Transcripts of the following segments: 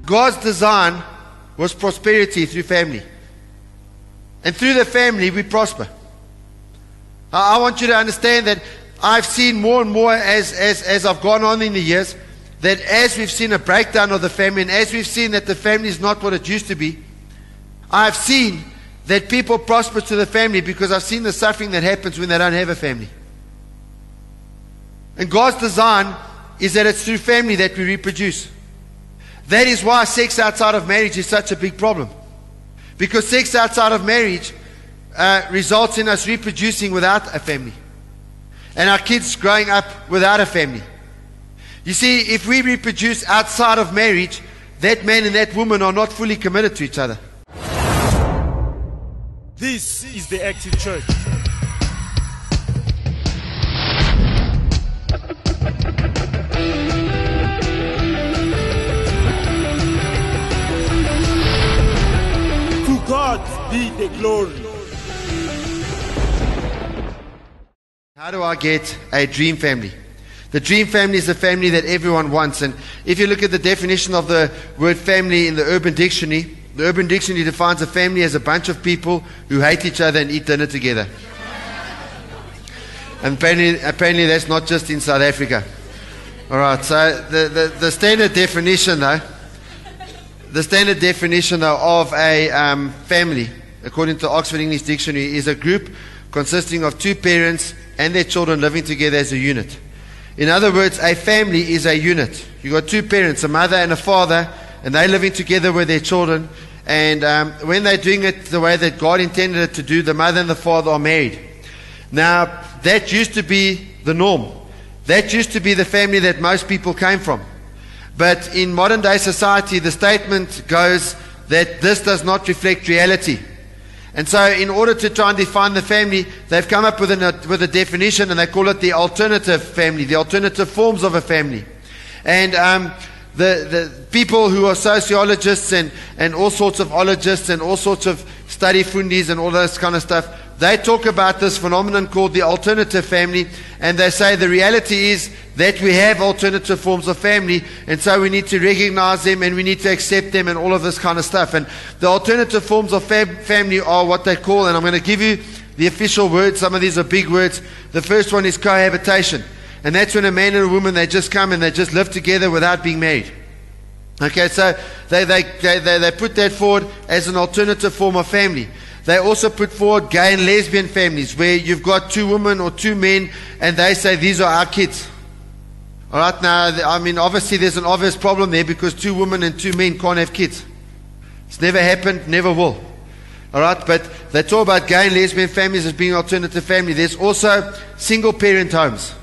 God's design was prosperity through family. And through the family, we prosper. I want you to understand that I've seen more and more as I've gone on in the years, that as we've seen a breakdown of the family, and as we've seen that the family is not what it used to be, I've seen that people prosper to the family because I've seen the suffering that happens when they don't have a family. And God's design is that it's through family that we reproduce. That is why sex outside of marriage is such a big problem. Because sex outside of marriage results in us reproducing without a family. And our kids growing up without a family. You see, if we reproduce outside of marriage, that man and that woman are not fully committed to each other. This is the Active Church. To God be the glory. How do I get a dream family? The dream family is the family that everyone wants. And if you look at the definition of the word family in the Urban Dictionary, the Urban Dictionary defines a family as a bunch of people who hate each other and eat dinner together. And apparently that's not just in South Africa. Alright, so the standard definition though, of a family, according to Oxford English Dictionary, is a group consisting of two parents and their children living together as a unit. In other words, a family is a unit. You've got two parents, a mother and a father, and they're living together with their children. And when they're doing it the way that God intended it to do, the mother and the father are married. Now, that used to be the norm. That used to be the family that most people came from. But in modern day society, the statement goes that this does not reflect reality. And so in order to try and define the family, they've come up with a definition, and they call it the alternative family, the alternative forms of a family. And the people who are sociologists and all sorts of ologists and all sorts of study fundis and all this kind of stuff, they talk about this phenomenon called the alternative family, and they say the reality is that we have alternative forms of family, and so we need to recognize them and we need to accept them and all of this kind of stuff. And the alternative forms of family are what they call, and I'm going to give you the official words, some of these are big words. The first one is cohabitation, and that's when a man and a woman, they just come and they just live together without being married. Okay, so they put that forward as an alternative form of family. They also put forward gay and lesbian families, where you've got two women or two men, and they say these are our kids. Alright, now, I mean, obviously there's an obvious problem there, because two women and two men can't have kids. It's never happened, never will. Alright, but they talk about gay and lesbian families as being alternative family. There's also single parent homes.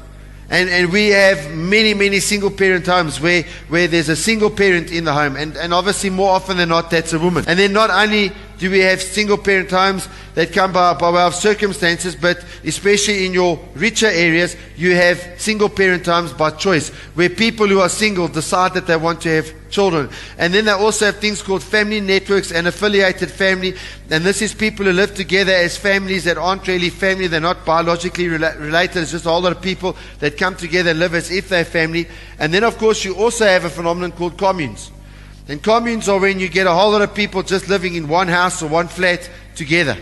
And we have many single parent homes where there's a single parent in the home. And obviously more often than not, that's a woman. And then not only do we have single parent homes that come by way of circumstances, but especially in your richer areas, you have single parent homes by choice, where people who are single decide that they want to have children. And then they also have things called family networks and affiliated family. And this is people who live together as families that aren't really family. They're not biologically related. It's just a whole lot of people that come together and live as if they're family. And then, of course, you also have a phenomenon called communes. And communes are when you get a whole lot of people just living in one house or one flat together,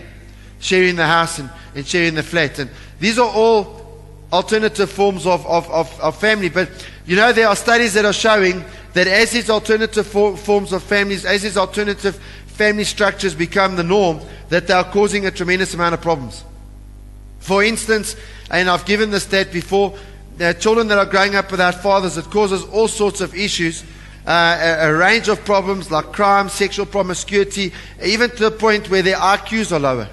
sharing the house and sharing the flat. And these are all alternative forms of family. But, you know, there are studies that are showing that as these alternative forms of families, as these alternative family structures become the norm, that they are causing a tremendous amount of problems. For instance, and I've given this stat before, children that are growing up without fathers, it causes all sorts of issues, a range of problems like crime, sexual promiscuity, even to the point where their IQs are lower.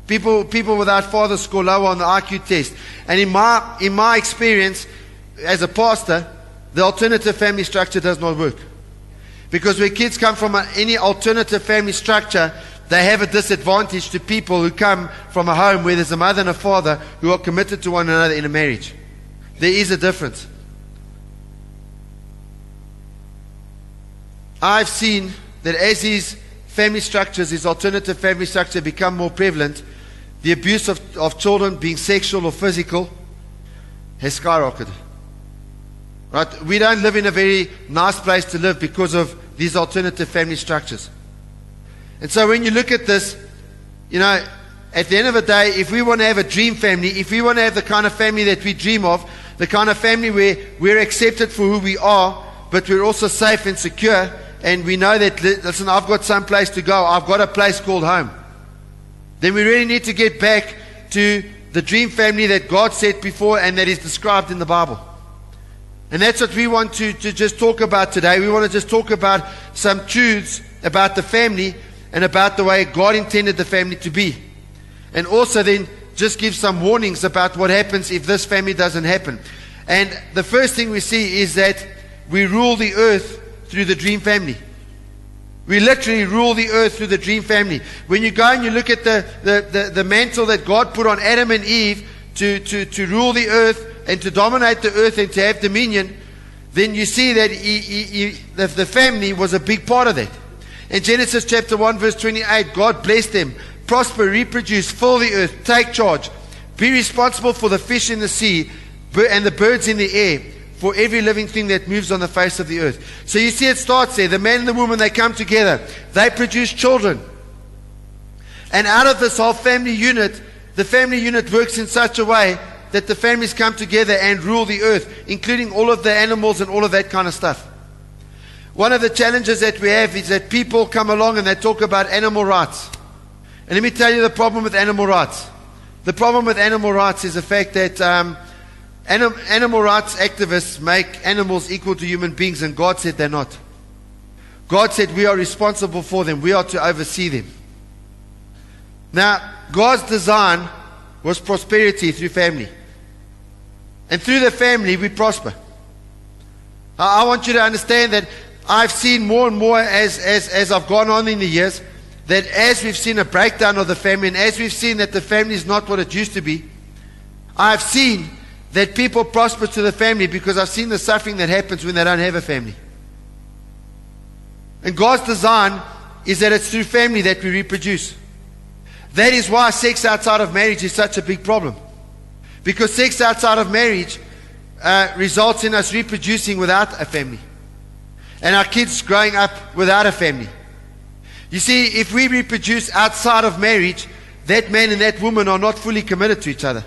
People without fathers score lower on the IQ test. And in my experience as a pastor, the alternative family structure does not work. Because where kids come from any alternative family structure, they have a disadvantage to people who come from a home where there's a mother and a father who are committed to one another in a marriage. There is a difference. I've seen that as these family structures, these alternative family structures become more prevalent, the abuse of children, being sexual or physical, has skyrocketed. Right? We don't live in a very nice place to live because of these alternative family structures. And so when you look at this, you know, at the end of the day, if we want to have a dream family, if we want to have the kind of family that we dream of, the kind of family where we're accepted for who we are, but we're also safe and secure, and we know that, listen, I've got some place to go, I've got a place called home, then we really need to get back to the dream family that God set before and that is described in the Bible. And that's what we want to just talk about today. We want to just talk about some truths about the family and about the way God intended the family to be. And also then just give some warnings about what happens if this family doesn't happen. And the first thing we see is that we rule the earth through the dream family. We literally rule the earth through the dream family. When you go and you look at the mantle that God put on Adam and Eve to rule the earth and to dominate the earth and to have dominion, then you see that the family was a big part of that. In Genesis chapter 1 verse 28, God blessed them. Prosper, reproduce, fill the earth, take charge. Be responsible for the fish in the sea and the birds in the air, for every living thing that moves on the face of the earth. So you see it starts there. The man and the woman, they come together. They produce children. And out of this whole family unit, the family unit works in such a way that the families come together and rule the earth, including all of the animals and all of that kind of stuff. One of the challenges that we have is that people come along and they talk about animal rights. And let me tell you the problem with animal rights. The problem with animal rights is the fact that animal rights activists make animals equal to human beings, and God said they're not. God said we are responsible for them. We are to oversee them. Now, God's design was prosperity through family. And through the family, we prosper. I want you to understand that I've seen more and more as I've gone on in the years, that as we've seen a breakdown of the family, and as we've seen that the family is not what it used to be, I've seen that people prosper to the family because I've seen the suffering that happens when they don't have a family. And God's design is that it's through family that we reproduce. That is why sex outside of marriage is such a big problem. Because sex outside of marriage results in us reproducing without a family. And our kids growing up without a family. You see, if we reproduce outside of marriage, that man and that woman are not fully committed to each other.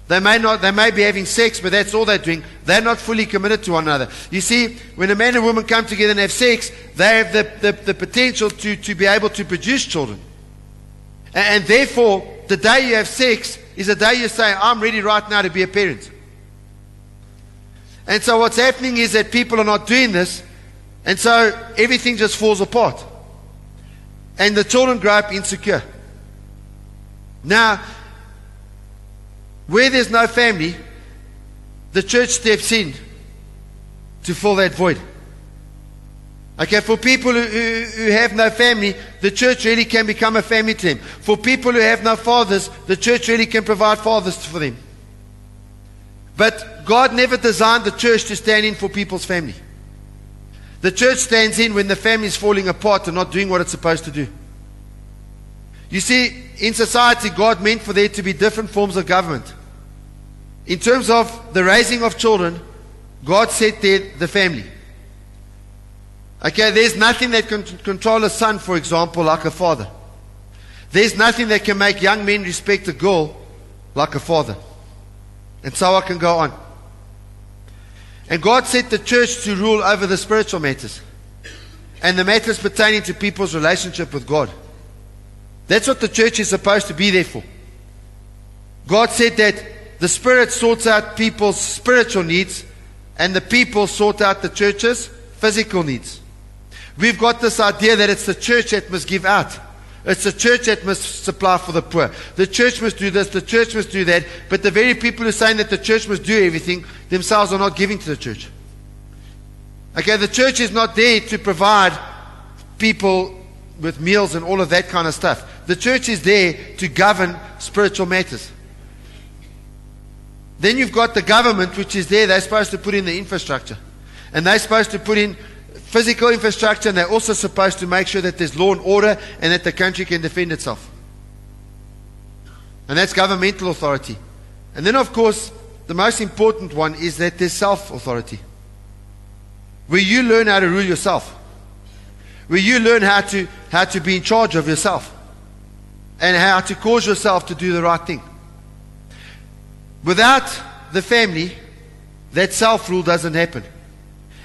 They may be having sex, but that's all they're doing. They're not fully committed to one another. You see, when a man and woman come together and have sex, they have the potential to be able to produce children. And therefore, the day you have sex is the day you say, I'm ready right now to be a parent. And so what's happening is that people are not doing this, and so everything just falls apart. And the children grow up insecure. Now, where there's no family, the church steps in to fill that void. Okay, for people who have no family, the church really can become a family to them. For people who have no fathers, the church really can provide fathers for them. But God never designed the church to stand in for people's family. The church stands in when the family is falling apart and not doing what it's supposed to do. You see, in society, God meant for there to be different forms of government. In terms of the raising of children, God set there the family. Okay, there's nothing that can control a son, for example, like a father. There's nothing that can make young men respect a girl like a father. And so I can go on. And God set the church to rule over the spiritual matters and the matters pertaining to people's relationship with God. That's what the church is supposed to be there for. God said that the Spirit sorts out people's spiritual needs and the people sort out the church's physical needs. We've got this idea that it's the church that must give out. It's the church that must supply for the poor. The church must do this, the church must do that. But the very people who are saying that the church must do everything themselves are not giving to the church. Okay, the church is not there to provide people with meals and all of that kind of stuff. The church is there to govern spiritual matters. Then you've got the government, which is there. They're supposed to put in the infrastructure. And they're supposed to put in physical infrastructure, and they're also supposed to make sure that there's law and order and that the country can defend itself. And that's governmental authority. And then, of course, the most important one is that there's self-authority. Where you learn how to rule yourself. Where you learn how to be in charge of yourself. And how to cause yourself to do the right thing. Without the family, that self-rule doesn't happen.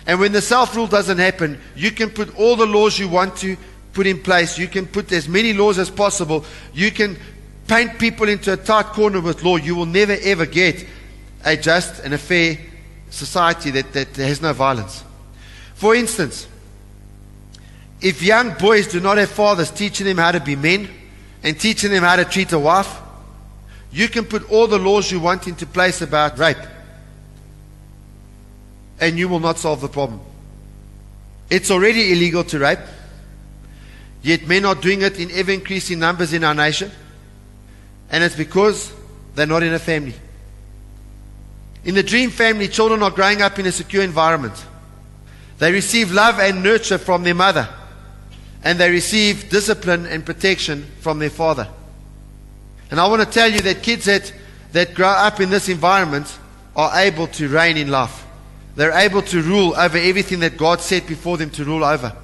And when the self-rule doesn't happen, you can put all the laws you want to put in place. You can put as many laws as possible. You can paint people into a tight corner with law. You will never ever get a just and a fair society that has no violence. For instance, if young boys do not have fathers teaching them how to be men and teaching them how to treat a wife, you can put all the laws you want into place about rape, and you will not solve the problem. It's already illegal to rape, yet men are doing it in ever-increasing numbers in our nation, and it's because they're not in a family. In the dream family, children are growing up in a secure environment. They receive love and nurture from their mother, and they receive discipline and protection from their father. And I want to tell you that kids that grow up in this environment are able to reign in life. They're able to rule over everything that God set before them to rule over.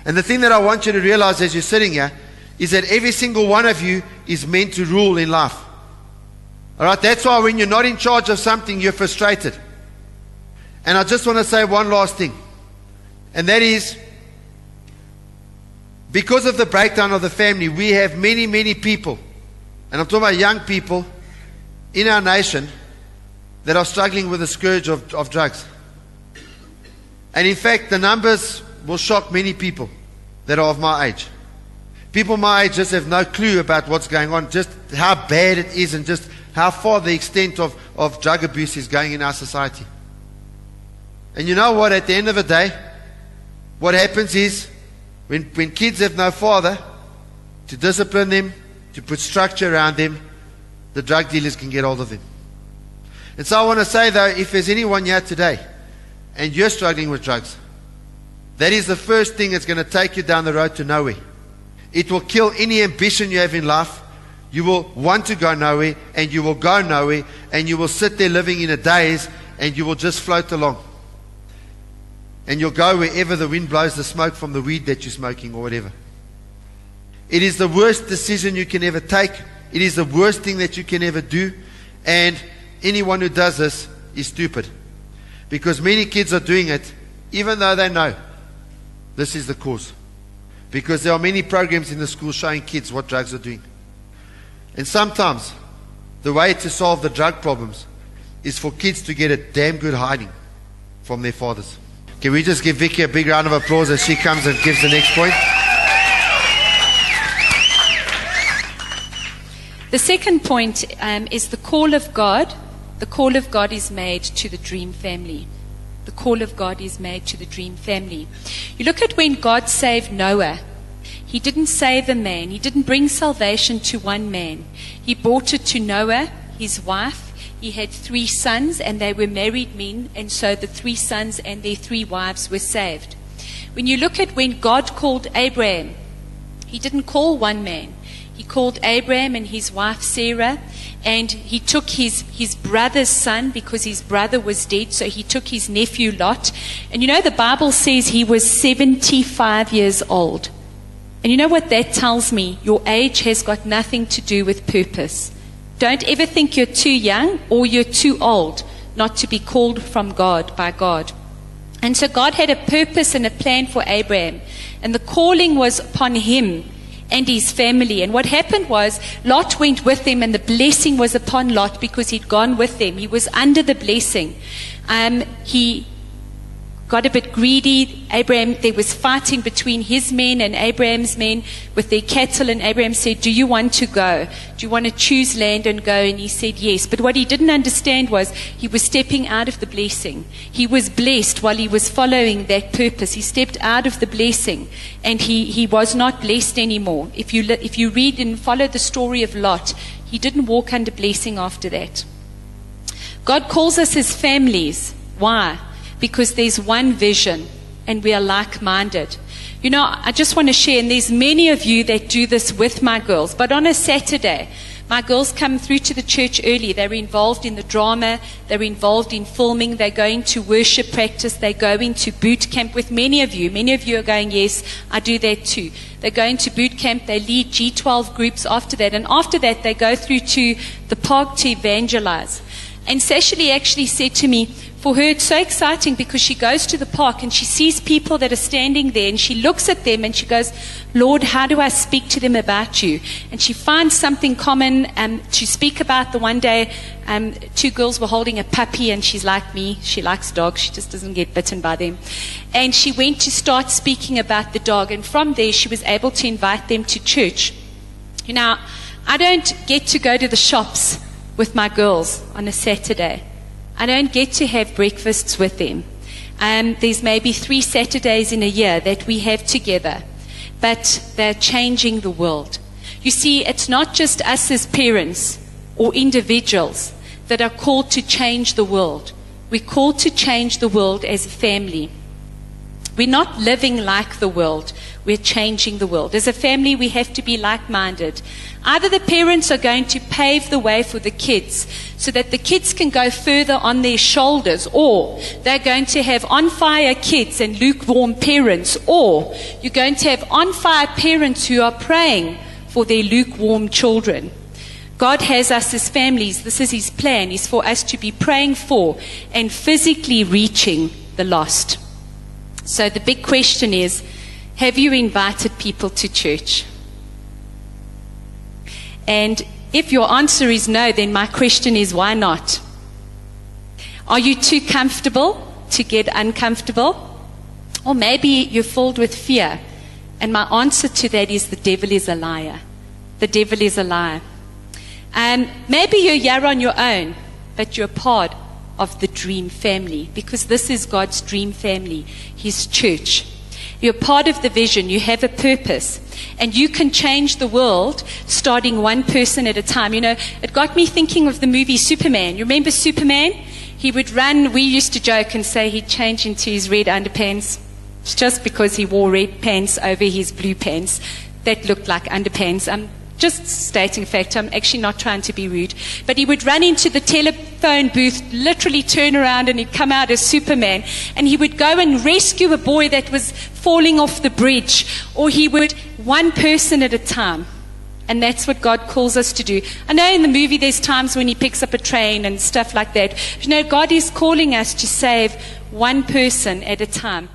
And the thing that I want you to realize as you're sitting here is that every single one of you is meant to rule in life. Alright, that's why when you're not in charge of something, you're frustrated. And I just want to say one last thing. And that is, because of the breakdown of the family, we have many, many people, and I'm talking about young people in our nation, that are struggling with the scourge of drugs. And in fact, the numbers will shock many people that are of my age. People my age just have no clue about what's going on, just how bad it is, and just how far the extent of drug abuse is going in our society. And you know what? At the end of the day, what happens is, when kids have no father to discipline them, to put structure around them, the drug dealers can get hold of them. And so I want to say, though, if there's anyone here today and you're struggling with drugs, that is the first thing that's going to take you down the road to nowhere. It will kill any ambition you have in life. You will want to go nowhere, and you will go nowhere, and you will sit there living in a daze, and you will just float along. And you'll go wherever the wind blows the smoke from the weed that you're smoking or whatever. It is the worst decision you can ever take. It is the worst thing that you can ever do. And anyone who does this is stupid. Because many kids are doing it even though they know this is the cause. Because there are many programs in the school showing kids what drugs are doing. And sometimes the way to solve the drug problems is for kids to get a damn good hiding from their fathers. Can we just give Vicky a big round of applause as she comes and gives the next point? The second point is the call of God. The call of God is made to the dream family. The call of God is made to the dream family. You look at when God saved Noah. He didn't save a man. He didn't bring salvation to one man. He brought it to Noah, his wife. He had 3 sons, and they were married men, and so the 3 sons and their 3 wives were saved. When you look at when God called Abraham, he didn't call one man. He called Abraham and his wife Sarah, and he took his brother's son because his brother was dead, so he took his nephew Lot. And you know, the Bible says he was 75 years old. And you know what that tells me? Your age has got nothing to do with purpose. Don't ever think you're too young or you're too old not to be called from God, by God. And so God had a purpose and a plan for Abraham. And the calling was upon him and his family. And what happened was, Lot went with him, and the blessing was upon Lot because he'd gone with them. He was under the blessing. He got a bit greedy. Abraham, there was fighting between his men and Abraham's men with their cattle, and Abraham said, do you want to go? Do you want to choose land and go? And he said yes. But what he didn't understand was he was stepping out of the blessing. He was blessed while he was following that purpose. He stepped out of the blessing, and he was not blessed anymore. If you read and follow the story of Lot, he didn't walk under blessing after that. God calls us as families. Why? Because there's one vision and we are like-minded. You know, I just want to share, and there's many of you that do this with my girls, but on a Saturday, My girls come through to the church early. They're involved in the drama. They're involved in filming. They're going to worship practice. They go into boot camp with many of you. Many of you are going, yes, I do that too. They go into boot camp. They lead G12 groups after that. And after that, they go through to the park to evangelize. And Sashali actually said to me, for her, it's so exciting because she goes to the park and she sees people that are standing there and she looks at them and she goes, Lord, how do I speak to them about you? And she finds something common to speak about. The one day, two girls were holding a puppy and she's like me. She likes dogs. She just doesn't get bitten by them. And she went to start speaking about the dog. And from there, she was able to invite them to church. You know, I don't get to go to the shops with my girls on a Saturday. I don't get to have breakfasts with them. There's maybe 3 Saturdays in a year that we have together, but they're changing the world. You see, it's not just us as parents or individuals that are called to change the world. We're called to change the world as a family. We're not living like the world. We're changing the world. As a family, we have to be like-minded. Either the parents are going to pave the way for the kids so that the kids can go further on their shoulders, or they're going to have on-fire kids and lukewarm parents, or you're going to have on-fire parents who are praying for their lukewarm children. God has us as families. This is His plan, is for us to be praying for and physically reaching the lost. So the big question is, have you invited people to church? And if your answer is no, then my question is, why not? Are you too comfortable to get uncomfortable? Or maybe you're filled with fear. And my answer to that is, the devil is a liar. The devil is a liar. Maybe you're here on your own, but you're part of the dream family, because this is God's dream family, His church. You're part of the vision. You have a purpose. And you can change the world starting one person at a time. You know, it got me thinking of the movie Superman. You remember Superman? He would run. We used to joke and say he'd change into his red underpants. It's just because he wore red pants over his blue pants that looked like underpants. I'm just stating fact. I'm actually not trying to be rude. But he would run into the telephone booth, literally turn around, and he'd come out as Superman. And he would go and rescue a boy that was falling off the bridge. Or he would, one person at a time. And that's what God calls us to do. I know in the movie there's times when He picks up a train and stuff like that. But you know, God is calling us to save one person at a time.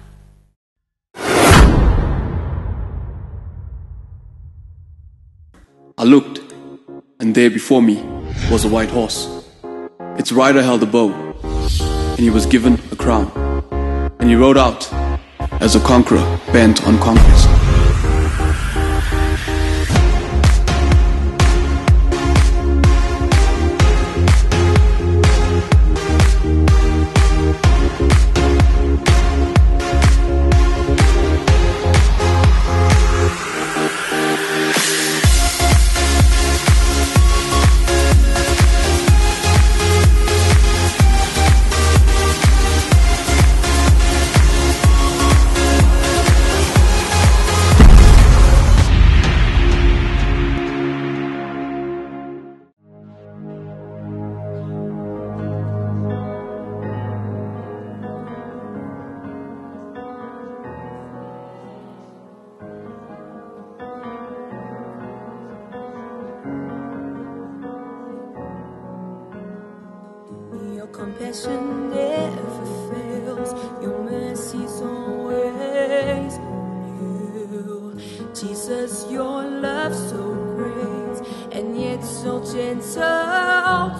I looked, and there before me was a white horse. Its rider held a bow, and he was given a crown. And he rode out as a conqueror bent on conquest. Compassion never fails, your mercy's always new. Jesus, your love so great, and yet so gentle